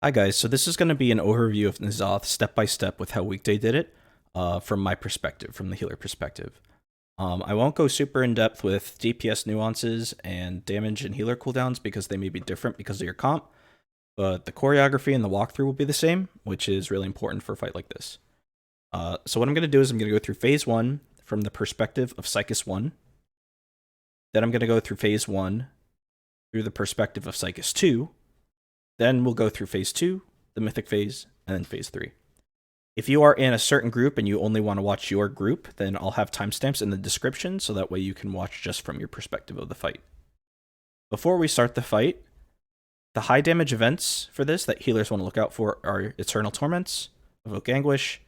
Hi guys, so this is going to be an overview of N'Zoth step by step with how Weekday did it, from my perspective, from the healer perspective. I won't go super in depth with DPS nuances and damage and healer cooldowns because they may be different because of your comp, but the choreography and the walkthrough will be the same, which is really important for a fight like this. So what I'm going to do is I'm going to go through phase 1 from the perspective of Psychus 1. Then I'm going to go through phase 1 through the perspective of Psychus 2. Then we'll go through phase 2, the mythic phase, and then phase 3. If you are in a certain group and you only want to watch your group, then I'll have timestamps in the description so that way you can watch just from your perspective of the fight. Before we start the fight, the high damage events for this that healers want to look out for are Eternal Torments, Evoke Anguish,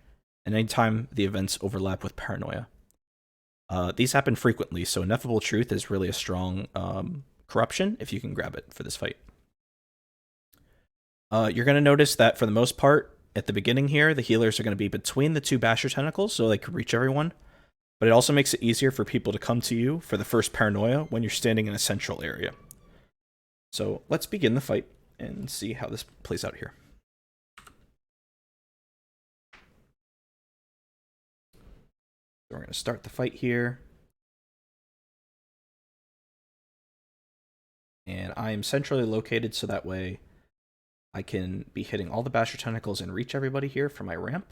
and anytime the events overlap with Paranoia. These happen frequently, so Ineffable Truth is really a strong corruption if you can grab it for this fight. You're going to notice that for the most part, at the beginning here, the healers are going to be between the two Basher Tentacles, so they can reach everyone. But it also makes it easier for people to come to you for the first Paranoia when you're standing in a central area. So let's begin the fight and see how this plays out here. So we're going to start the fight here. And I am centrally located so that way I can be hitting all the Basher Tentacles and reach everybody here for my ramp.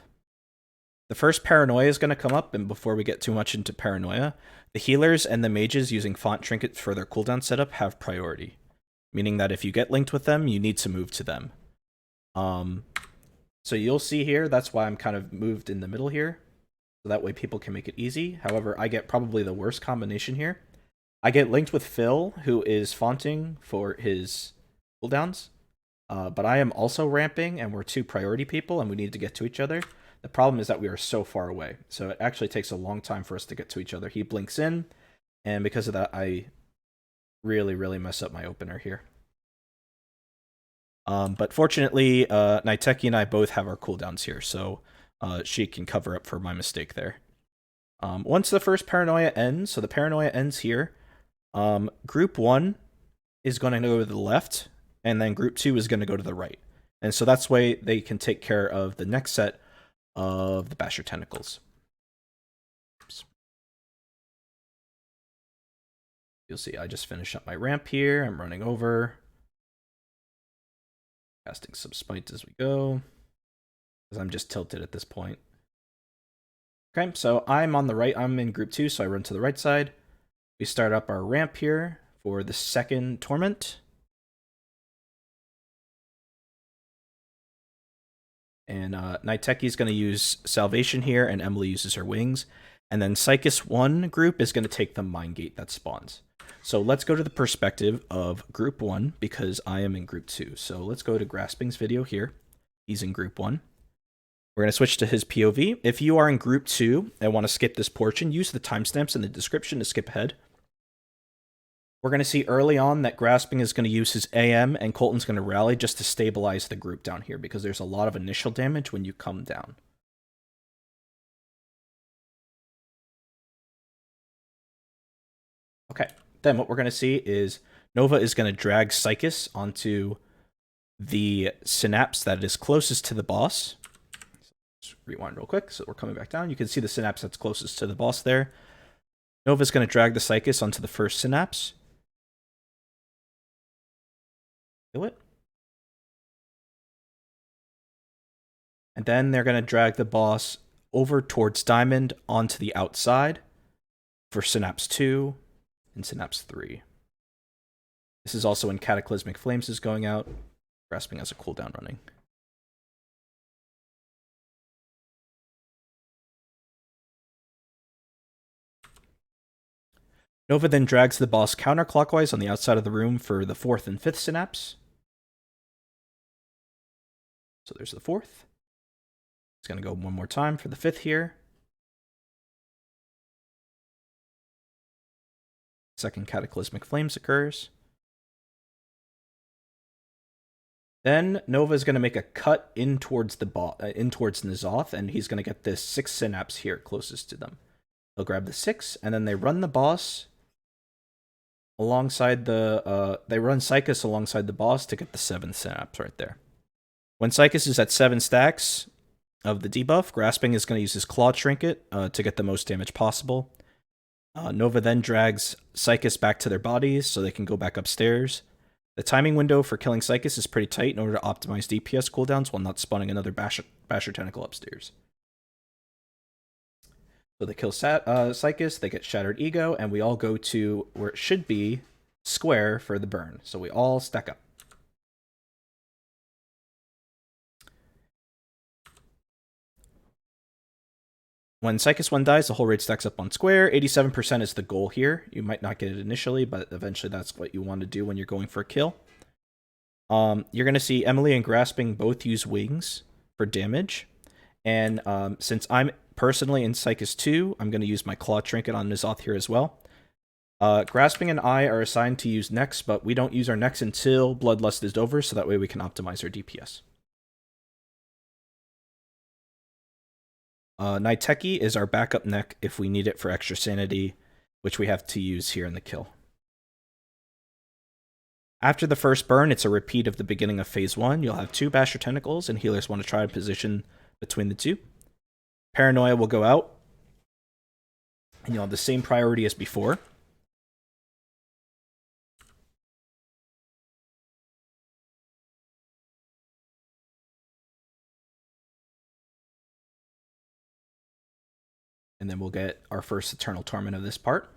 The first Paranoia is going to come up, and before we get too much into Paranoia, the healers and the mages using Font Trinkets for their cooldown setup have priority, meaning that if you get linked with them, you need to move to them. So you'll see here, that's why I'm kind of moved in the middle here, so that way people can make it easy. However, I get probably the worst combination here. I get linked with Phil, who is fonting for his cooldowns. But I am also ramping, and we're two priority people, and we need to get to each other. The problem is that we are so far away, so it actually takes a long time for us to get to each other. He blinks in, and because of that, I really mess up my opener here. But fortunately, Niteki and I both have our cooldowns here, so she can cover up for my mistake there. Once the first Paranoia ends, so the Paranoia ends here, Group 1 is going to go to the left, and then Group 2 is going to go to the right. And so that's why they can take care of the next set of the Basher Tentacles. Oops. You'll see I just finished up my ramp here. I'm running over. Casting some Spite as we go, because I'm just tilted at this point. Okay, so I'm on the right. I'm in Group 2, so I run to the right side. We start up our ramp here for the second Torment. And Niteki is going to use Salvation here, and Emily uses her Wings. And then Psychus 1 group is going to take the Mind Gate that spawns. So let's go to the perspective of Group 1, because I am in Group 2. So let's go to Grasping's video here. He's in Group 1. We're going to switch to his POV. If you are in Group 2 and want to skip this portion, use the timestamps in the description to skip ahead. We're going to see early on that Grasping is going to use his AM, and Colton's going to rally just to stabilize the group down here, because there's a lot of initial damage when you come down. Okay, then what we're going to see is Nova is going to drag Psychus onto the synapse that is closest to the boss. Let's rewind real quick, so we're coming back down. You can see the synapse that's closest to the boss there. Nova's going to drag the Psychus onto the first synapse. It. And then they're going to drag the boss over towards Diamond onto the outside for Synapse 2 and Synapse 3. This is also when Cataclysmic Flames is going out. Grasping has a cooldown running. Nova then drags the boss counterclockwise on the outside of the room for the 4th and 5th Synapse. So there's the 4th. It's going to go one more time for the 5th here. Second Cataclysmic Flames occurs. Then Nova is going to make a cut in towards the towards N'Zoth, and he's going to get this 6th Synapse here closest to them. They'll grab the 6, and then they run the boss alongside the they run Psychus alongside the boss to get the 7th Synapse right there. When Psychus is at 7 stacks of the debuff, Grasping is going to use his Claw Trinket to get the most damage possible. Nova then drags Psychus back to their bodies so they can go back upstairs. The timing window for killing Psychus is pretty tight in order to optimize DPS cooldowns while not spawning another Basher Tentacle upstairs. So they kill Psychus, they get Shattered Ego, and we all go to where it should be square for the burn. So we all stack up. When Psychus 1 dies, the whole raid stacks up on square. 87% is the goal here. You might not get it initially, but eventually that's what you want to do when you're going for a kill. You're going to see Emily and Grasping both use wings for damage. And since I'm personally in Psychus 2, I'm going to use my Claw Trinket on N'Zoth here as well. Grasping and I are assigned to use Nex, but we don't use our Nex until Bloodlust is over, so that way we can optimize our DPS. Niteki is our backup neck if we need it for extra sanity, which we have to use here in the kill. After the first burn, it's a repeat of the beginning of phase 1. You'll have 2 Basher Tentacles, and healers want to try to position between the 2. Paranoia will go out, and you'll have the same priority as before. And then we'll get our first Eternal Torment of this part.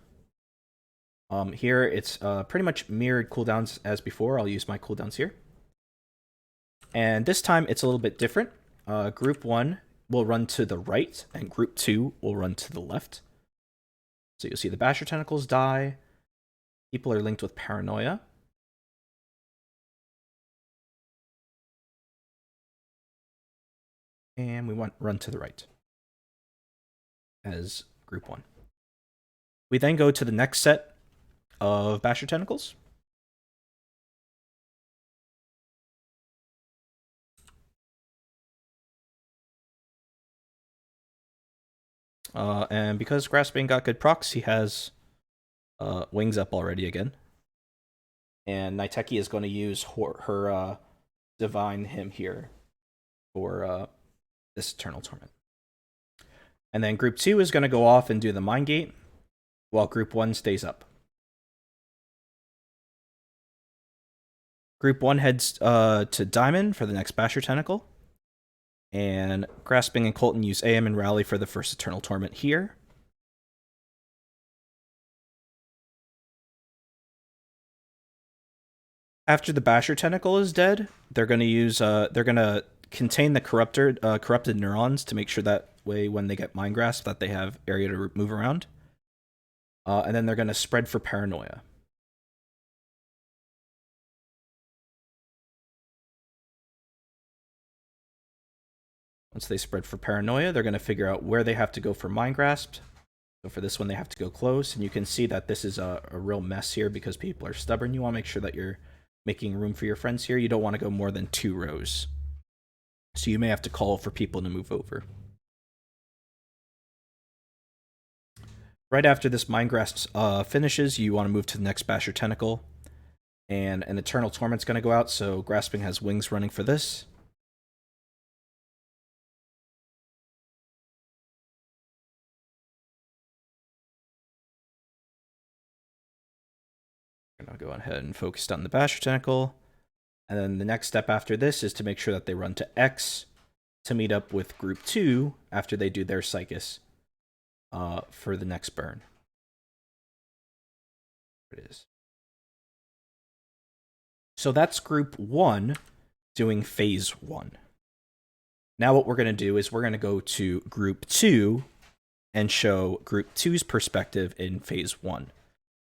Here, it's pretty much mirrored cooldowns as before. I'll use my cooldowns here. And this time, it's a little bit different. Group 1 will run to the right, and Group 2 will run to the left. So you'll see the Basher Tentacles die. People are linked with Paranoia. And we want run to the right as Group 1. We then go to the next set of Basher Tentacles. And because Grasping got good procs, he has wings up already again. And Niteki is going to use her Divine Hymn here for this Eternal Torment. And then Group 2 is going to go off and do the Mind Gate, while Group 1 stays up. Group 1 heads to Diamond for the next Basher Tentacle. And Grasping and Colton use AM and Rally for the first Eternal Torment here. After the Basher Tentacle is dead, they're going to use they're going to contain the corrupted neurons to make sure that way when they get Mind Grasp that they have area to move around. And then they're going to spread for Paranoia. Once they spread for Paranoia, they're going to figure out where they have to go for Mind Grasp. So for this one, they have to go close. And you can see that this is a real mess here because people are stubborn. You want to make sure that you're making room for your friends here. You don't want to go more than 2 rows. So you may have to call for people to move over. Right after this Mind Grasp finishes, you want to move to the next Basher Tentacle. And an Eternal Torment's going to go out, so Grasping has wings running for this. We're going to go ahead and focus on the Basher Tentacle. And then the next step after this is to make sure that they run to X to meet up with Group 2 after they do their Psychus for the next burn. There it is. So that's Group 1 doing Phase 1. Now what we're going to do is we're going to go to Group 2 and show Group 2's perspective in Phase 1.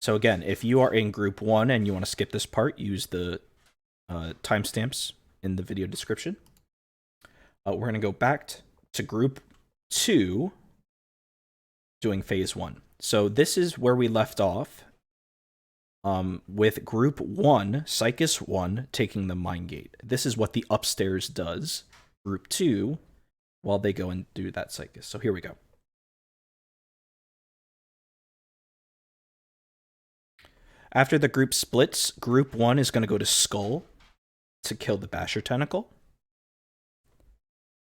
So again, if you are in Group 1 and you want to skip this part, use the timestamps in the video description. We're going to go back to Group 2 doing Phase 1. So this is where we left off with Group 1, Psychus 1, taking the Mind Gate. This is what the upstairs does. Group 2, while they go and do that Psychus. So here we go. After the group splits, Group 1 is going to go to Skull to kill the Basher Tentacle.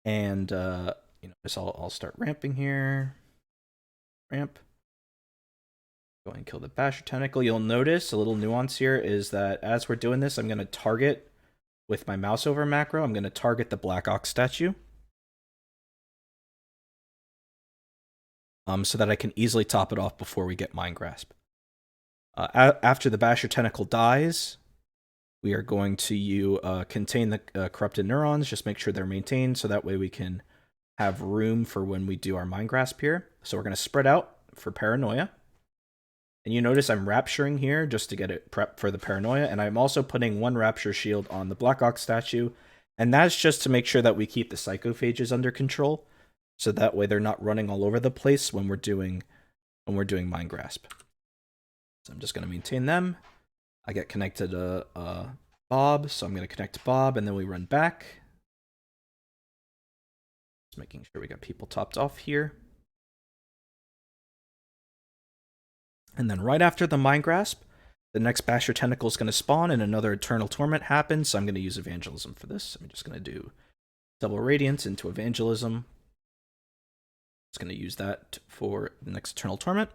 And I'll start ramping here. Ramp. Go and kill the Basher Tentacle. You'll notice a little nuance here is that as we're doing this, I'm going to target with my mouse over macro. I'm going to target the Black Ox statue. So that I can easily top it off before we get Mind Grasp. After the Basher Tentacle dies, we are going to contain the corrupted neurons, just make sure they're maintained, so that way we can have room for when we do our Mind Grasp here. So we're going to spread out for Paranoia. And you notice I'm Rapturing here just to get it prepped for the Paranoia, and I'm also putting one Rapture Shield on the Black Ox statue, and that's just to make sure that we keep the Psychophages under control, so that way they're not running all over the place when we're doing Mind Grasp. So I'm just going to maintain them. I get connected to Bob, so I'm going to connect to Bob, and then we run back. Just making sure we got people topped off here. And then right after the Mind Grasp, the next Basher Tentacle is going to spawn and another Eternal Torment happens, so I'm going to use Evangelism for this. I'm just going to do double Radiance into Evangelism. Just going to use that for the next Eternal Torment.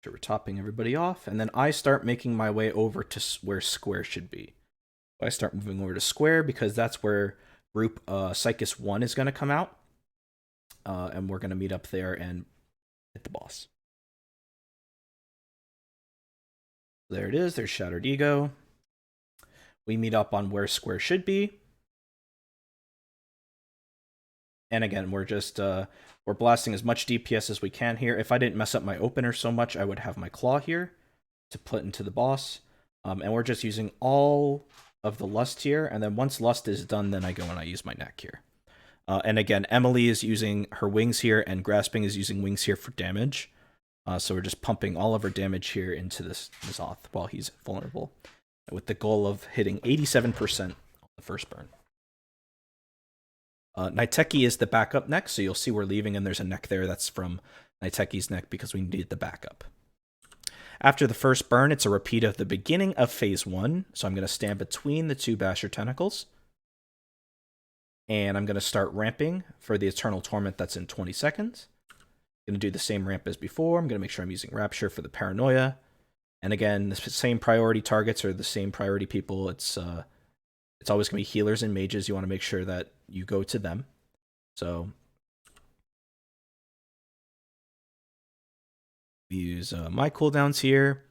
So we're topping everybody off, and then I start making my way over to where Square should be. I start moving over to Square because that's where group Psychus 1 is going to come out, and we're going to meet up there and hit the boss. There it is. There's Shattered Ego. We meet up on where Square should be. And again, we're just we're blasting as much DPS as we can here. If I didn't mess up my opener so much, I would have my claw here to put into the boss. And we're just using all of the Lust here, and then once Lust is done, then I go and I use my neck here. And again, Emily is using her wings here, and Grasping is using wings here for damage. So we're just pumping all of our damage here into this Zoth while he's vulnerable, with the goal of hitting 87% on the first burn. Niteki is the backup neck, so you'll see we're leaving, and there's a neck there that's from Niteki's neck because we needed the backup. After the first burn, it's a repeat of the beginning of phase 1, so I'm going to stand between the two Basher Tentacles. And I'm going to start ramping for the Eternal Torment that's in 20 seconds. I'm going to do the same ramp as before. I'm going to make sure I'm using Rapture for the Paranoia. And again, the same priority targets are the same priority people. It's always going to be healers and mages. You want to make sure that you go to them. So we use my cooldowns here,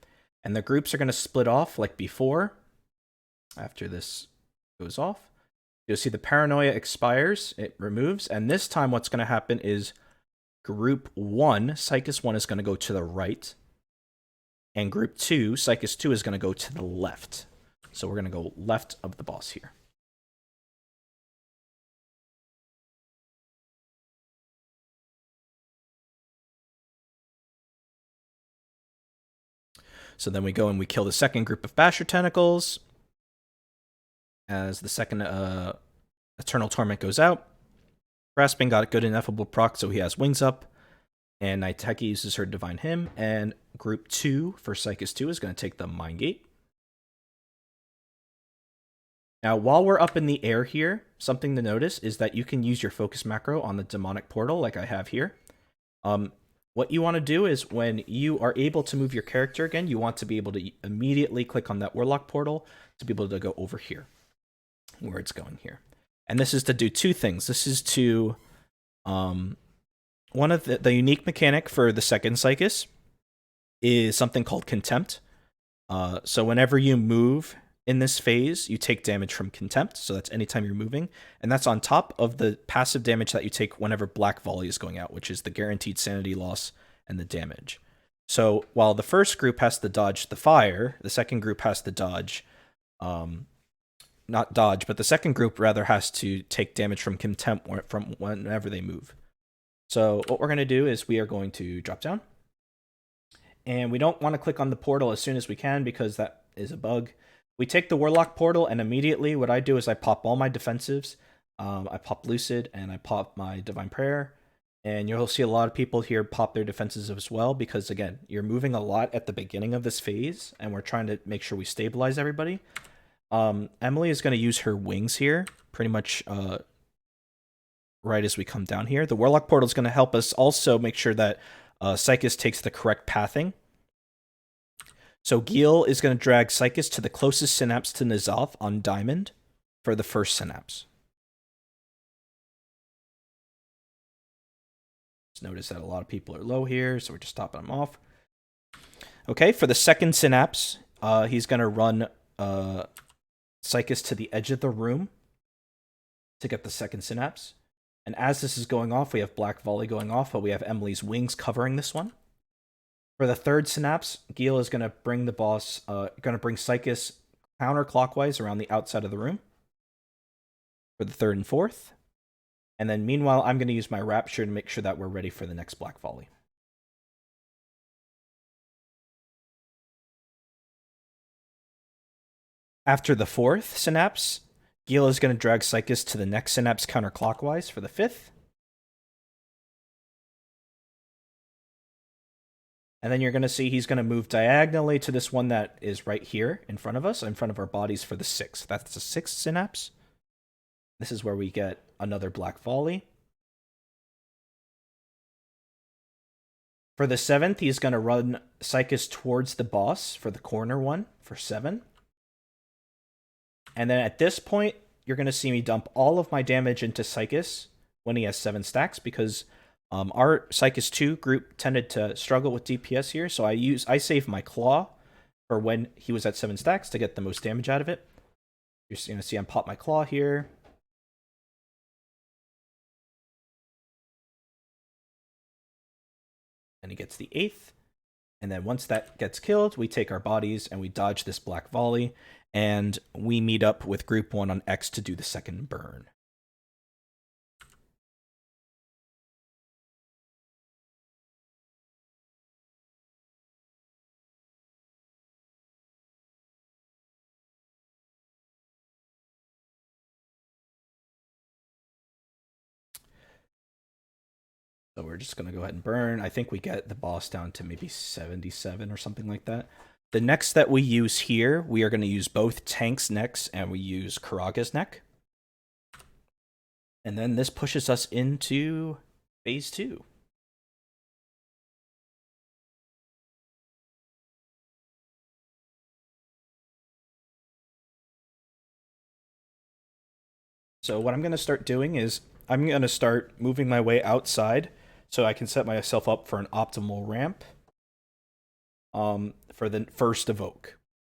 and the groups are going to split off like before. After this goes off, you'll see the Paranoia expires, it removes, and this time what's going to happen is group 1, Psychus 1 is going to go to the right, and group 2, Psychus 2 is going to go to the left. So we're going to go left of the boss here. So then we go and we kill the second group of Basher Tentacles. As the second Eternal Torment goes out. Grasping got a good ineffable proc, so he has wings up. And Niteki uses her Divine Hymn. And group 2 for Psychus 2 is going to take the Mind Gate. Now, while we're up in the air here, something to notice is that you can use your focus macro on the demonic portal like I have here. What you want to do is when you are able to move your character again, you want to be able to immediately click on that Warlock portal to be able to go over here, where it's going here. And this is to do two things. This is to, one of the unique mechanic for the second Psychus is something called Contempt. So whenever you move in this phase, you take damage from Contempt, so that's anytime you're moving, and that's on top of the passive damage that you take whenever Black Volley is going out, which is the guaranteed sanity loss and the damage. So while the first group has to dodge the fire, the second group has to dodge, not dodge, but the second group rather has to take damage from Contempt from whenever they move. So what we're going to do is we are going to drop down, and we don't want to click on the portal as soon as we can because that is a bug. We take the Warlock portal, and immediately what I do is I pop all my defensives. I pop Lucid, and I pop my Divine Prayer. And you'll see a lot of people here pop their defenses as well because, again, you're moving a lot at the beginning of this phase, and we're trying to make sure we stabilize everybody. Emily is going to use her wings here, pretty much right as we come down here. The Warlock Portal is going to help us also make sure that Psychus takes the correct pathing. So Gil is going to drag Psychus to the closest synapse to N'Zoth on Diamond for the first synapse. Just notice that a lot of people are low here, so we're just topping them off. Okay, for the second synapse, he's going to run Psychus to the edge of the room to get the second synapse. And as this is going off, we have Black Volley going off, but we have Emily's wings covering this one. For the third synapse, Gil is going to bring the boss, going to bring Psychus counterclockwise around the outside of the room for the third and fourth. And then meanwhile, I'm going to use my Rapture to make sure that we're ready for the next Black Volley. After the fourth synapse, Gil is going to drag Psychus to the next synapse counterclockwise for the fifth. And then you're going to see he's going to move diagonally to this one that is right here in front of us, in front of our bodies for the sixth. That's the sixth synapse. This is where we get another Black Volley. For the seventh, he's going to run Psychus towards the boss for the corner one for 7. And then at this point, you're going to see me dump all of my damage into Psychus when he has 7 stacks, because our Psychus 2 group tended to struggle with DPS here, so I save my Claw for when he was at 7 stacks to get the most damage out of it. You're going to see I'm pop my Claw here. And he gets the 8th. And then once that gets killed, we take our bodies and we dodge this Black Volley, and we meet up with Group 1 on X to do the second burn. So we're just going to go ahead and burn. I think we get the boss down to maybe 77 or something like that. The next that we use here, we are going to use both Tank's necks and we use Karaga's neck. And then this pushes us into phase 2. So what I'm going to start doing is I'm going to start moving my way outside so I can set myself up for an optimal ramp for the first evoke.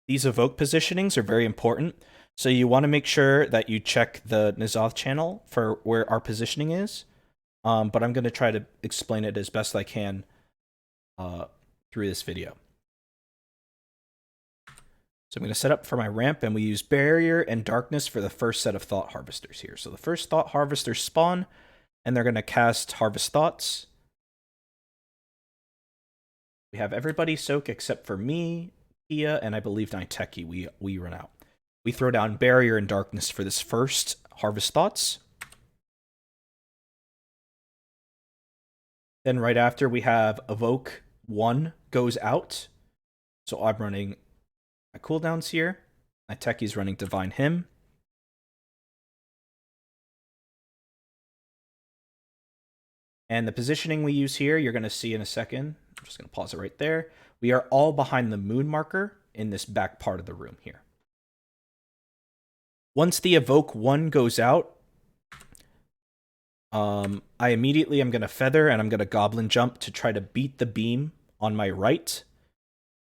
These evoke positionings are very important, so you want to make sure that you check the N'Zoth channel for where our positioning is, but I'm going to try to explain it as best I can through this video. So I'm going to set up for my ramp, and we use Barrier and Darkness for the first set of Thought Harvesters here. So the first Thought Harvesters spawn, and they're going to cast Harvest Thoughts. We have everybody soak except for me, Kia, and I believe Naiteki. We run out. We throw down Barrier and Darkness for this first Harvest Thoughts. Then right after, we have Evoke 1 goes out. So I'm running my cooldowns here. Naiteki's running Divine Hymn. And the positioning we use here, you're going to see in a second. I'm just going to pause it right there. We are all behind the moon marker in this back part of the room here. Once the Evoke 1 goes out, I immediately am going to Feather and I'm going to Goblin Jump to try to beat the beam on my right.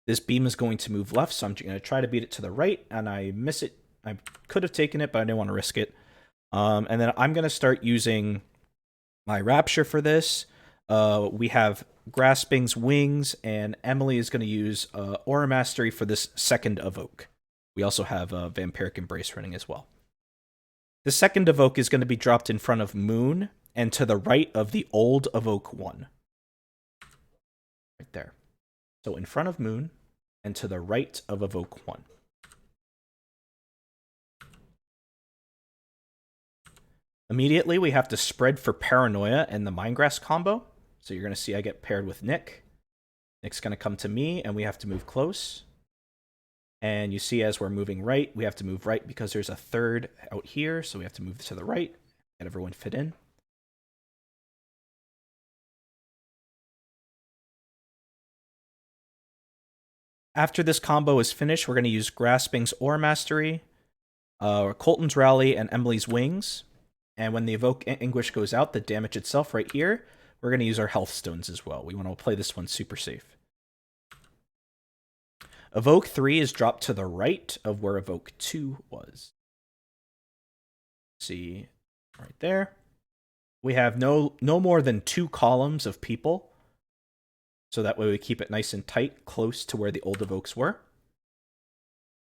This beam is going to move left, so I'm going to try to beat it to the right, and I miss it. I could have taken it, but I didn't want to risk it. And then I'm going to start using my Rapture for this. We have Grasping's Wings, and Emily is going to use Aura Mastery for this second Evoke. We also have Vampiric Embrace running as well. The second Evoke is going to be dropped in front of Moon and to the right of the old Evoke 1. Right there. So in front of Moon and to the right of Evoke 1. Immediately, we have to spread for Paranoia and the Mindgrass combo. So you're going to see I get paired with Nick. Nick's going to come to me, and we have to move close. And you see as we're moving right, we have to move right because there's a third out here, so we have to move to the right, get everyone fit in. After this combo is finished, we're going to use Grasping's Ore Mastery, Colton's Rally, and Emily's Wings. And when the Evoke Anguish goes out, the damage itself right here, we're going to use our Health Stones as well. We want to play this one super safe. Evoke 3 is dropped to the right of where Evoke 2 was. See, right there. We have no more than 2 columns of people. So that way we keep it nice and tight, close to where the old Evokes were.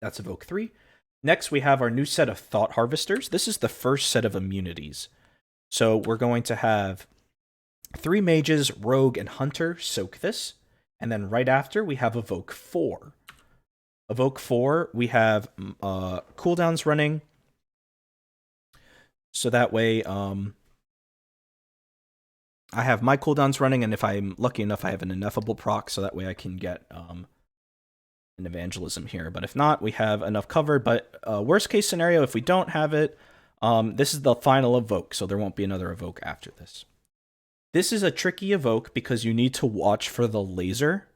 That's Evoke 3. Next, we have our new set of Thought Harvesters. This is the first set of immunities. So we're going to have 3 Mages, Rogue, and Hunter soak this. And then right after, we have Evoke 4. Evoke 4, we have cooldowns running. So that way, I have my cooldowns running, and if I'm lucky enough, I have an Ineffable proc, so that way I can get an Evangelism here. But if not, we have enough covered. But worst case scenario, if we don't have it, this is the final Evoke, so there won't be another Evoke after this. This is a tricky Evoke because you need to watch for the laser.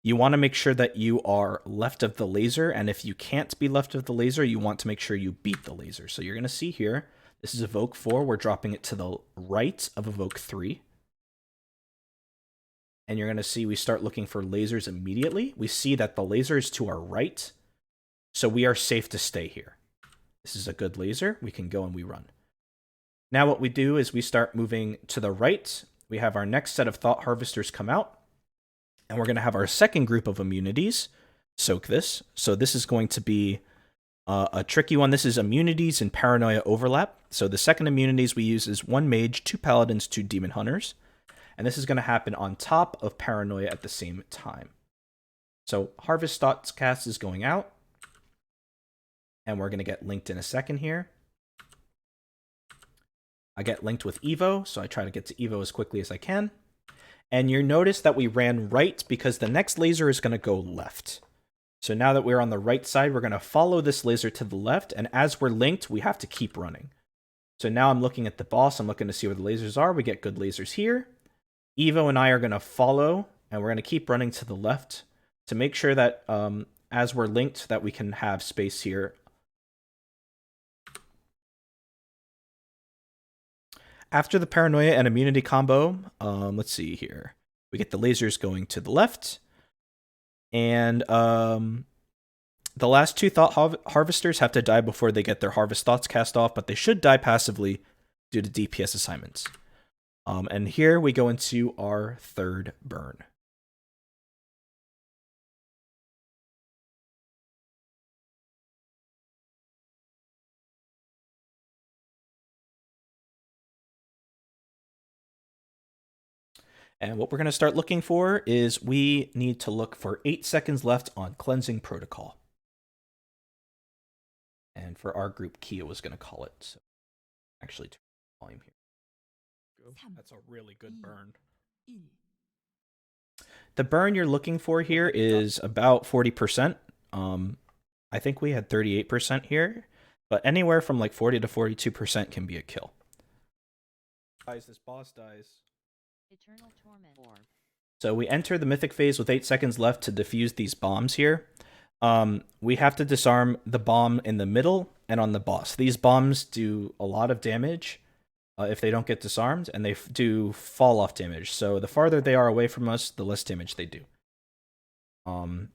You want to make sure that you are left of the laser, and if you can't be left of the laser, you want to make sure you beat the laser. So you're going to see here, this is Evoke 4. We're dropping it to the right of Evoke 3. And you're going to see we start looking for lasers immediately. We see that the laser is to our right, so we are safe to stay here. This is a good laser. We can go and we run. Now what we do is we start moving to the right. We have our next set of Thought Harvesters come out. And we're going to have our second group of immunities soak this. So this is going to be a tricky one. This is immunities and Paranoia overlap. So the second immunities we use is 1 Mage, 2 Paladins, 2 Demon Hunters. And this is going to happen on top of Paranoia at the same time. So Harvest Thoughts cast is going out. And we're going to get linked in a second here. I get linked with Evo, so I try to get to Evo as quickly as I can. And you notice that we ran right because the next laser is going to go left. So now that we're on the right side, we're going to follow this laser to the left. And as we're linked, we have to keep running. So now I'm looking at the boss. I'm looking to see where the lasers are. We get good lasers here. Evo and I are going to follow, and we're going to keep running to the left to make sure that as we're linked, that we can have space here. After the Paranoia and Immunity combo, let's see here. We get the lasers going to the left. And the last 2 Thought Harvesters have to die before they get their Harvest Thoughts cast off, but they should die passively due to DPS assignments. And here we go into our third burn. And what we're going to start looking for is we need to look for 8 seconds left on Cleansing Protocol. And for our group, Kia was going to call it. So actually, turn the volume here. That's a really good burn. The burn you're looking for here is about 40%. I think we had 38% here, but anywhere from like 40 to 42% can be a kill. This boss dies. Eternal Torment. So we enter the Mythic phase with 8 seconds left to defuse these bombs here. We have to disarm the bomb in the middle and on the boss. These bombs do a lot of damage if they don't get disarmed, and they do fall-off damage. So the farther they are away from us, the less damage they do. Let's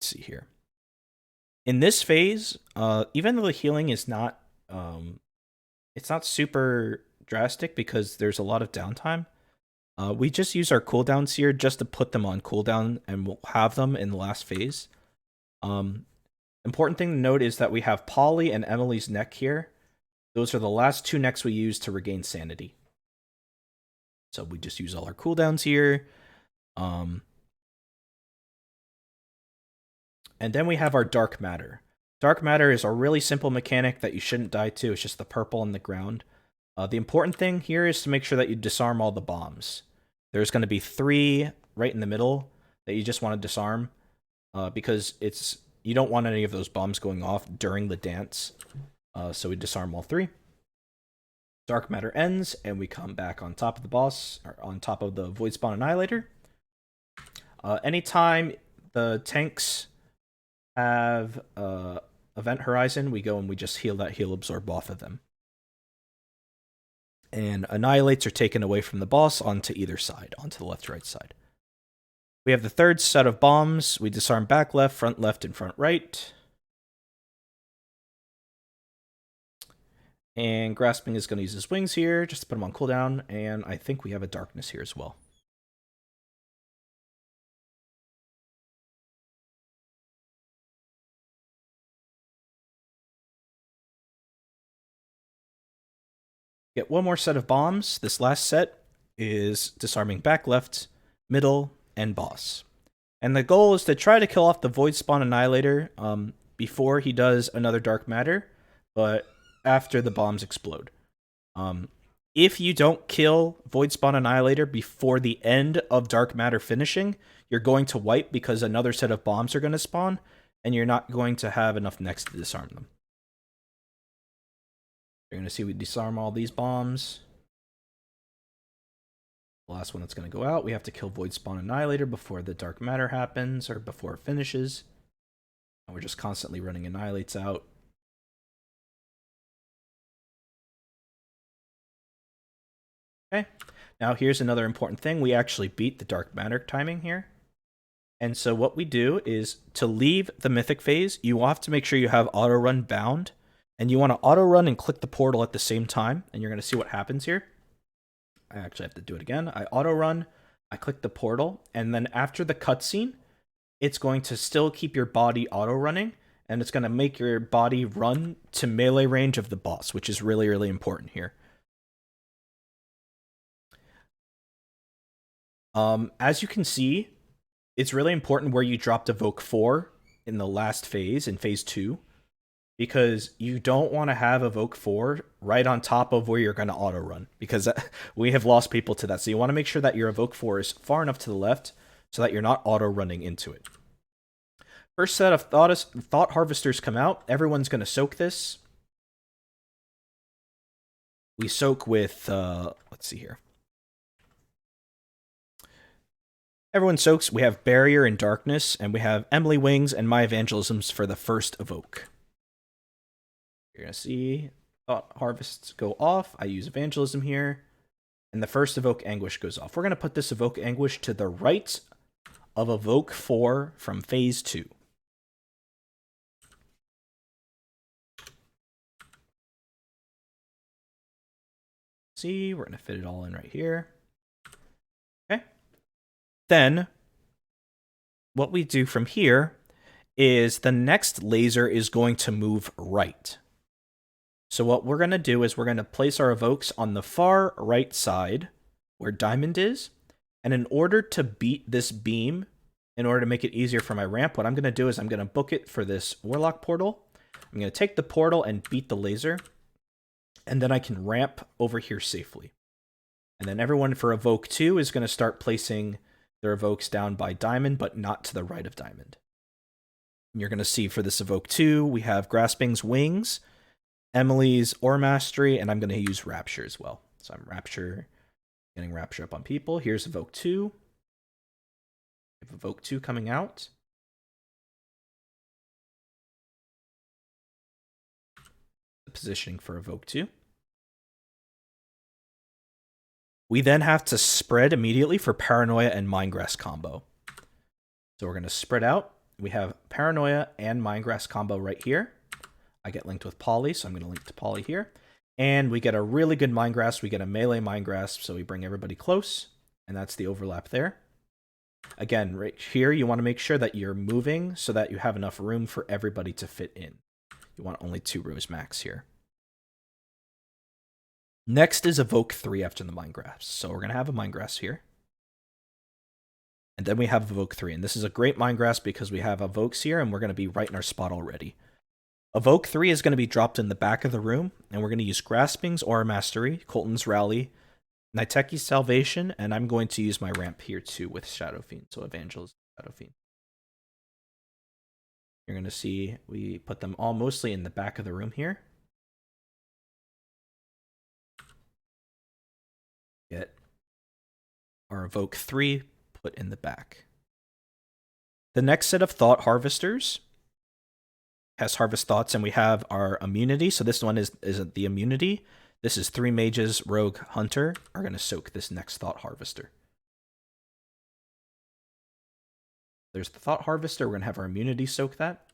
see here. In this phase, even though the healing is not, it's not super drastic because there's a lot of downtime. We just use our cooldowns here just to put them on cooldown, and we'll have them in the last phase. Important thing to note is that we have Polly and Emily's neck here. Those are the last 2 necks we use to regain sanity. So we just use all our cooldowns here. And then we have our Dark Matter. Dark matter is a really simple mechanic that you shouldn't die to. It's just the purple on the ground. The important thing here is to make sure that you disarm all the bombs. There's going to be 3 right in the middle that you just want to disarm because you don't want any of those bombs going off during the dance. So we disarm all 3. Dark matter ends, and we come back on top of the boss, or on top of the Void Spawn Annihilator. Anytime the tanks have Event Horizon, we go and we just heal that heal absorb off of them. And Annihilates are taken away from the boss onto either side, onto the left or right side. We have the 3rd set of bombs. We disarm back left, and front right. And Grasping is going to use his wings here, just to put him on cooldown. And I think we have a darkness here as well. Get 1 more set of bombs. This last set is disarming back left, middle, and boss. And the goal is to try to kill off the Void Spawn Annihilator before he does another Dark Matter, but after the bombs explode. If you don't kill Void Spawn Annihilator before the end of Dark Matter finishing, you're going to wipe because another set of bombs are going to spawn, and you're not going to have enough necks to disarm them. You're going to see we disarm all these bombs. The last one that's going to go out, we have to kill Void Spawn Annihilator before the Dark Matter happens, or before it finishes. And we're just constantly running Annihilates out. Okay, now here's another important thing. We actually beat the Dark Matter timing here. And so what we do is, to leave the Mythic phase, you will have to make sure you have auto run bound. And you want to auto run and click the portal at the same time. And you're going to see what happens here. I actually have to do it again. I auto run, I click the portal, and then after the cutscene, it's going to still keep your body auto running, and it's going to make your body run to melee range of the boss, which is really, really important here. As you can see, it's really important where you dropped Evoke 4 in the last phase, in phase 2, because you don't want to have Evoke 4 right on top of where you're going to auto run, because we have lost people to that. So you want to make sure that your Evoke 4 is far enough to the left so that you're not auto running into it. First set of Thought Harvesters come out. Everyone's going to soak this. We soak with, let's see here. Everyone soaks. We have Barrier and Darkness, and we have Emily Wings and My Evangelisms for the first Evoke. You're going to see Thought Harvests go off. I use Evangelism here. And the first Evoke Anguish goes off. We're going to put this Evoke Anguish to the right of Evoke 4 from phase 2. See, we're going to fit it all in right here. Okay. Then, what we do from here is the next laser is going to move right. So what we're going to do is we're going to place our evokes on the far right side where Diamond is. And in order to beat this beam, in order to make it easier for my ramp, what I'm going to do is I'm going to book it for this Warlock portal. I'm going to take the portal and beat the laser. And then I can ramp over here safely. And then everyone for Evoke 2 is going to start placing their evokes down by Diamond, but not to the right of Diamond. And you're going to see for this Evoke 2, we have Grasping's Wings, Emily's Ore Mastery, and I'm going to use Rapture as well. So I'm getting Rapture up on people. Here's Evoke 2. We have Evoke 2 coming out. The positioning for Evoke 2. We then have to spread immediately for Paranoia and Mindgrass combo. So we're going to spread out. We have Paranoia and Mindgrass combo right here. I get linked with Polly, so I'm going to link to Polly here. And we get a really good Mindgrasp. We get a melee Mindgrasp, so we bring everybody close. And that's the overlap there. Again, right here, you want to make sure that you're moving so that you have enough room for everybody to fit in. You want only 2 rows max here. Next is Evoke 3 after the Mindgrasp. So we're going to have a Mindgrasp here. And then we have Evoke 3. And this is a great Mindgrasp because we have Evokes here and we're going to be right in our spot already. Evoke 3 is going to be dropped in the back of the room, and we're going to use Grasping's Aura Mastery, Colton's Rally, Niteki's Salvation, and I'm going to use my ramp here too with Shadow Fiend, so Evangelist Shadow Fiend. You're going to see we put them all mostly in the back of the room here. Get our Evoke 3 put in the back. The next set of Thought Harvesters has Harvest Thoughts, and we have our immunity. So this one is the immunity. This is 3 mages, rogue, hunter are going to soak this next Thought Harvester. There's the Thought Harvester. We're going to have our immunity soak that.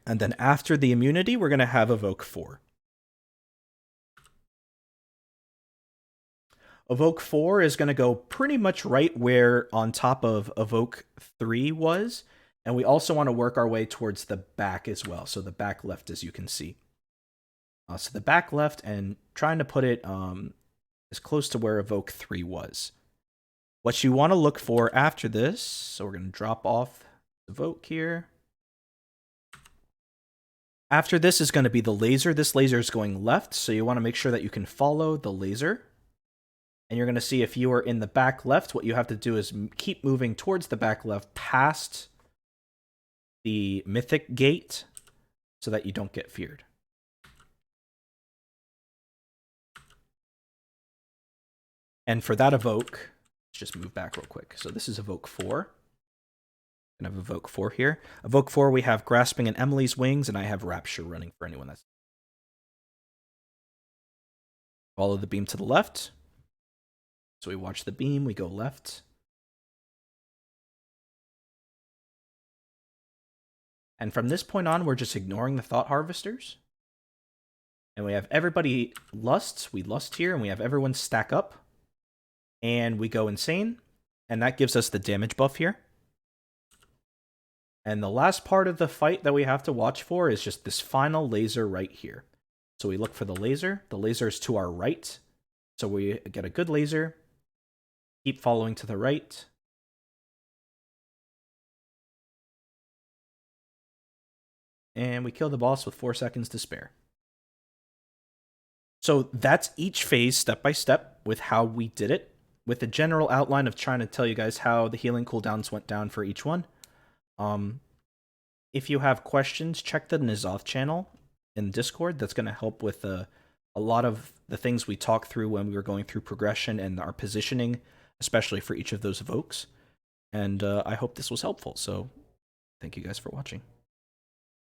And then after the immunity, we're going to have Evoke 4. Evoke 4 is going to go pretty much right where on top of Evoke 3 was. And we also want to work our way towards the back as well. So the back left, as you can see. So the back left, and trying to put it as close to where Evoke 3 was. What you want to look for after this, so we're going to drop off Evoke here. After this is going to be the laser. This laser is going left, so you want to make sure that you can follow the laser. And you're going to see if you are in the back left, what you have to do is keep moving towards the back left past the mythic gate so that you don't get feared. And for that evoke, let's just move back real quick. So this is Evoke 4. I'm going to have Evoke 4 here. Evoke 4, we have Grasping and Emily's Wings, and I have Rapture running for anyone that's... Follow the beam to the left. So we watch the beam, we go left. And from this point on, we're just ignoring the Thought Harvesters. And we have everybody lusts. We lust here, and we have everyone stack up. And we go insane. And that gives us the damage buff here. And the last part of the fight that we have to watch for is just this final laser right here. So we look for the laser. The laser is to our right. So we get a good laser. Keep following to the right. And we kill the boss with 4 seconds to spare. So that's each phase step by step with how we did it, with a general outline of trying to tell you guys how the healing cooldowns went down for each one. If you have questions, check the N'Zoth channel in Discord. That's going to help with a lot of the things we talked through when we were going through progression and our positioning, especially for each of those evokes. And I hope this was helpful. So thank you guys for watching.